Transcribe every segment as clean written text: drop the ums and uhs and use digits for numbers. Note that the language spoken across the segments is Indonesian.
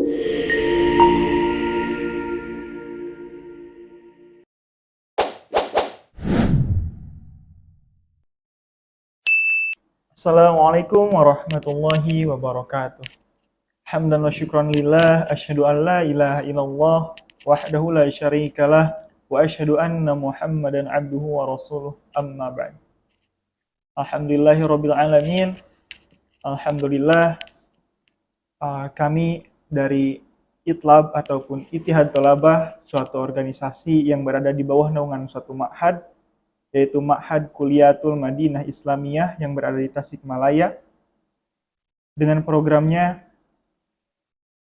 Assalamualaikum warahmatullahi wabarakatuh. Hamdan wa syukran lillah, asyhadu an la ilaha illallah wahdahu la syarikalah wa asyhadu anna Muhammadan abduhu wa rasuluh amma ba'd. Alhamdulillahirabbil alamin. Alhamdulillah kami dari Itlab ataupun Ittihad Thalabah, suatu organisasi yang berada di bawah naungan suatu ma'had, yaitu Ma'had Kuliyatul Madinah Islamiyah yang berada di Tasikmalaya. Dengan programnya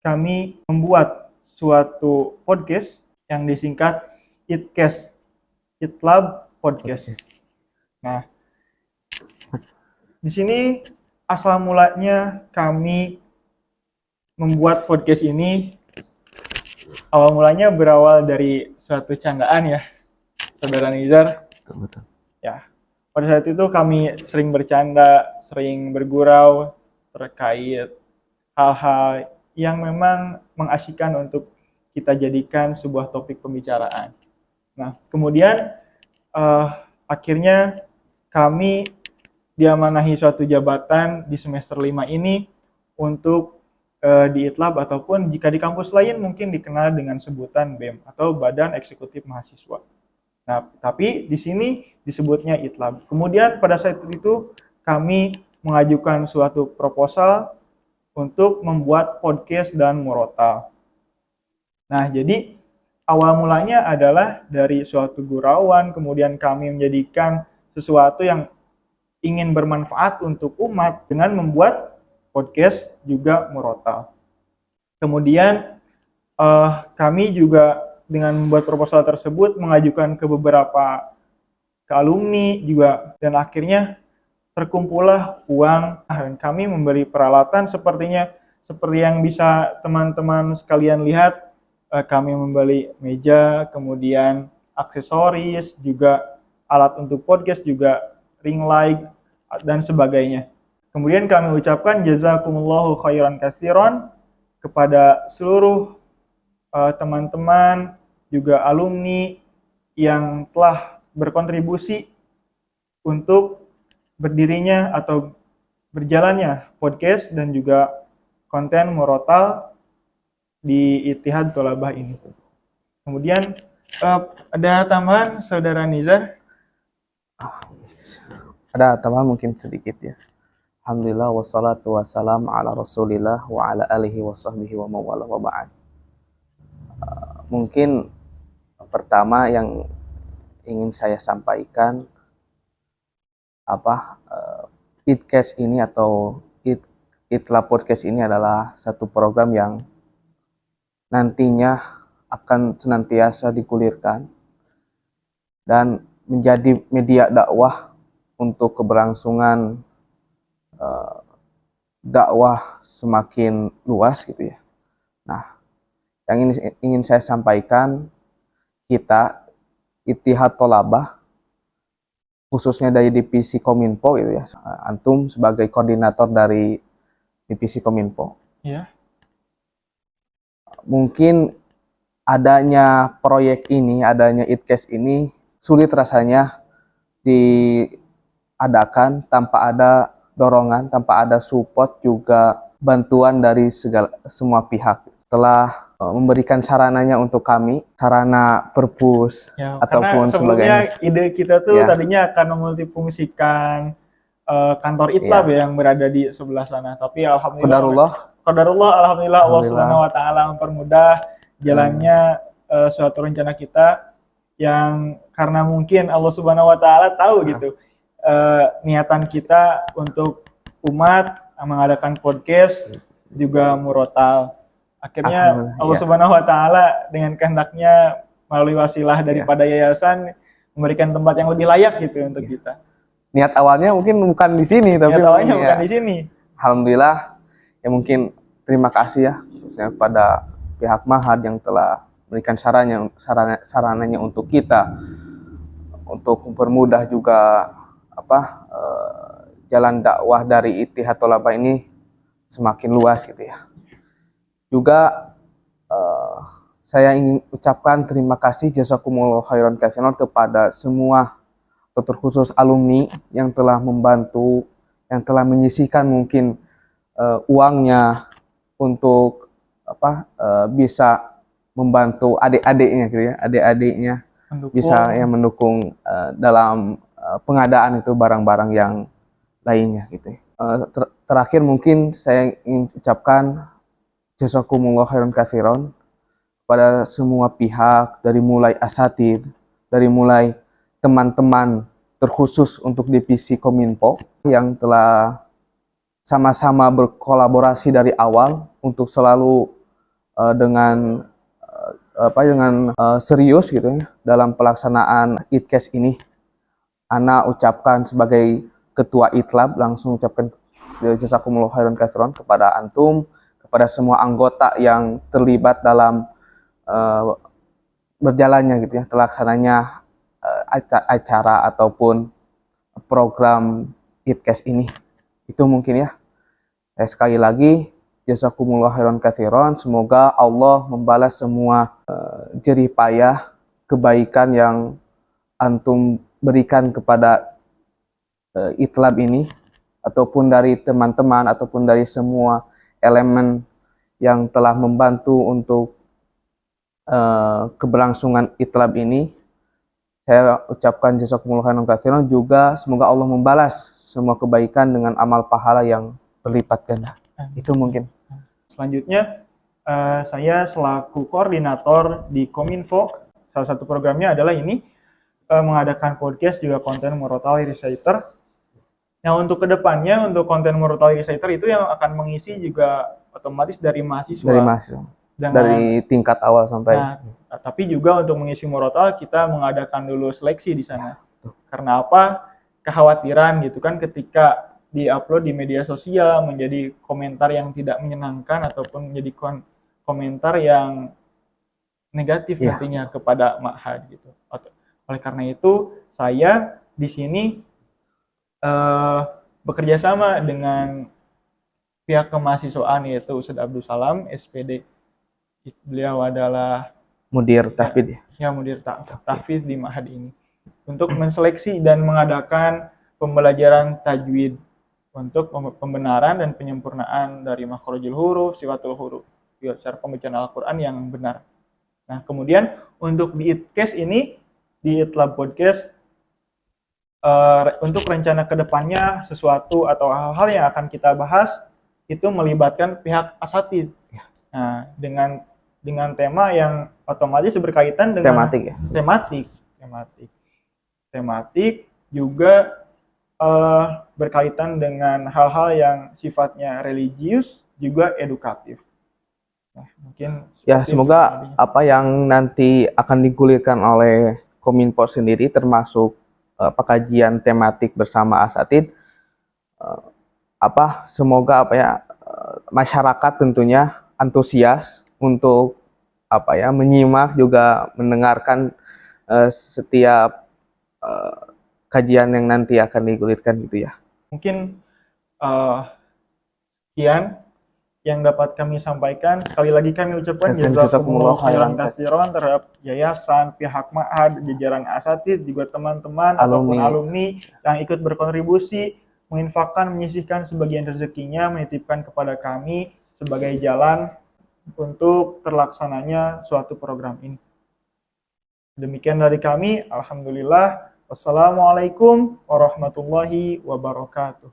kami membuat suatu podcast yang disingkat Itcast, Itlab Podcast. Nah, di sini asal mulanya kami membuat podcast ini, awal mulanya berawal dari suatu candaan ya, Saudara Nizar. Betul. Ya, pada saat itu kami sering bercanda, sering bergurau terkait hal-hal yang memang mengasyikkan untuk kita jadikan sebuah topik pembicaraan. Nah, kemudian akhirnya kami diamanahi suatu jabatan di semester 5 ini untuk di Itlab ataupun jika di kampus lain mungkin dikenal dengan sebutan BEM atau Badan Eksekutif Mahasiswa. Nah, tapi di sini disebutnya Itlab. Kemudian pada saat itu kami mengajukan suatu proposal untuk membuat podcast dan murotal. Nah, jadi awal mulanya adalah dari suatu gurauan, kemudian kami menjadikan sesuatu yang ingin bermanfaat untuk umat dengan membuat podcast juga murotal. Kemudian kami juga dengan membuat proposal tersebut mengajukan ke beberapa alumni juga, dan akhirnya terkumpullah uang dan kami membeli peralatan seperti yang bisa teman-teman sekalian lihat. Kami membeli meja, kemudian aksesoris, juga alat untuk podcast, juga ring light dan sebagainya. Kemudian kami ucapkan jazakumullahu khairan katsiran kepada seluruh teman-teman juga alumni yang telah berkontribusi untuk berdirinya atau berjalannya podcast dan juga konten murotal di Ittihad Thalabah ini. Kemudian ada tambahan Saudara Nizar? Ada tambahan mungkin sedikit ya. Alhamdulillah wassalatu wassalam ala rasulillah wa ala alihi wa sahbihi wa mawala wa ba'd. Mungkin pertama yang ingin saya sampaikan Itcast ini atau Itlab Podcast ini adalah satu program yang nantinya akan senantiasa digulirkan dan menjadi media dakwah untuk keberlangsungan dakwah semakin luas gitu ya. Nah, yang ingin saya sampaikan, kita Ittihad Thalabah khususnya dari divisi Kominfo gitu ya. Antum sebagai koordinator dari divisi Kominfo. Ya. Mungkin adanya proyek ini, adanya Itcast ini sulit rasanya diadakan tanpa ada dorongan, tanpa ada support juga bantuan dari semua pihak. Telah memberikan sarananya untuk kami, sarana perpus Ya, ataupun karena sebelumnya sebagainya. ide kita tuh Ya. tadinya akan memultifungsikan kantor Itlab ya yang berada di sebelah sana. Tapi alhamdulillah, alhamdulillah Allah Subhanahu wa taala mempermudah jalannya suatu rencana kita yang karena mungkin Allah Subhanahu wa taala tahu gitu niatan kita untuk umat mengadakan podcast juga murotal. Akhirnya Allah Subhanahu wa taala dengan kehendaknya melalui wasilah daripada yayasan memberikan tempat yang lebih layak gitu untuk kita. Niat awalnya mungkin bukan di sini, tapi bukan di sini. Alhamdulillah ya, mungkin terima kasih ya khususnya pada pihak Ma'had yang telah memberikan sarananya untuk kita untuk mempermudah juga jalan dakwah dari Ittihad Thalabah ini semakin luas gitu ya. Juga saya ingin ucapkan terima kasih jazakumullah khairan katsiran kepada semua, atau terkhusus alumni yang telah membantu, yang telah menyisihkan mungkin uangnya untuk bisa membantu adik-adiknya gitu ya, adik-adiknya bisa yang mendukung dalam pengadaan itu barang-barang yang lainnya gitu ya. Terakhir mungkin saya ingin ucapkan jazakumullah khairan katsiran pada semua pihak, dari mulai asatid, dari mulai teman-teman terkhusus untuk divisi Kominfo yang telah sama-sama berkolaborasi dari awal untuk selalu dengan serius gitu ya dalam pelaksanaan ITKES ini. Ana ucapkan sebagai ketua ITLAB langsung ucapkan jazakumullah khairan katsiran kepada antum, kepada semua anggota yang terlibat dalam berjalannya gitu ya, terlaksananya acara ataupun program ITKES ini. Itu mungkin ya. Sekali lagi jazakumullah khairan katsiran, semoga Allah membalas semua jerih payah kebaikan yang antum berikan kepada ITLAB ini, ataupun dari teman-teman ataupun dari semua elemen yang telah membantu untuk keberlangsungan ITLAB ini. Saya ucapkan jazakumullah khairan katsiran, juga semoga Allah membalas semua kebaikan dengan amal pahala yang berlipat ganda. Itu mungkin. Selanjutnya, saya selaku koordinator di Kominfo, salah satu programnya adalah ini, mengadakan podcast juga konten Murotal Reciter. Nah, untuk kedepannya, untuk konten Murotal Reciter itu yang akan mengisi juga otomatis dari mahasiswa. Dari tingkat awal sampai. Nah, tapi juga untuk mengisi Murotal kita mengadakan dulu seleksi di sana. Karena apa? Kekhawatiran gitu kan ketika diupload di media sosial menjadi komentar yang tidak menyenangkan ataupun menjadi komentar yang negatif nantinya kepada ma'had gitu. Oleh karena itu, saya di sini bekerja sama dengan pihak kemahasiswaan, yaitu Ustadz Abdul Salam, SPD. Beliau adalah Mudir Tahfidz Mudir Tahfidz di ma'had ini, untuk menseleksi dan mengadakan pembelajaran tajwid untuk pembenaran dan penyempurnaan dari makhrajul huruf, sifatul huruf, cara pembacaan Al-Quran yang benar. Nah, kemudian untuk di ITKES ini, di ITLAB Podcast, untuk rencana kedepannya sesuatu atau hal-hal yang akan kita bahas itu melibatkan pihak asatid. Nah, dengan tema yang otomatis berkaitan dengan tematik juga berkaitan dengan hal-hal yang sifatnya religius juga edukatif. Nah, mungkin ya, semoga apa yang nanti akan digulirkan oleh Kominfo sendiri, termasuk pekajian tematik bersama asatid, semoga masyarakat tentunya antusias untuk menyimak juga mendengarkan setiap kajian yang nanti akan digulirkan gitu ya. Mungkin sekian yang dapat kami sampaikan. Sekali lagi kami ucapkan jazakumullah khairan katsiran terhadap yayasan, pihak ma'had, jajaran asatid, juga teman-teman ataupun alumni yang ikut berkontribusi, menginfakkan, menyisihkan sebagian rezekinya, menitipkan kepada kami sebagai jalan untuk terlaksananya suatu program ini. Demikian dari kami. Alhamdulillah. Wassalamualaikum warahmatullahi wabarakatuh.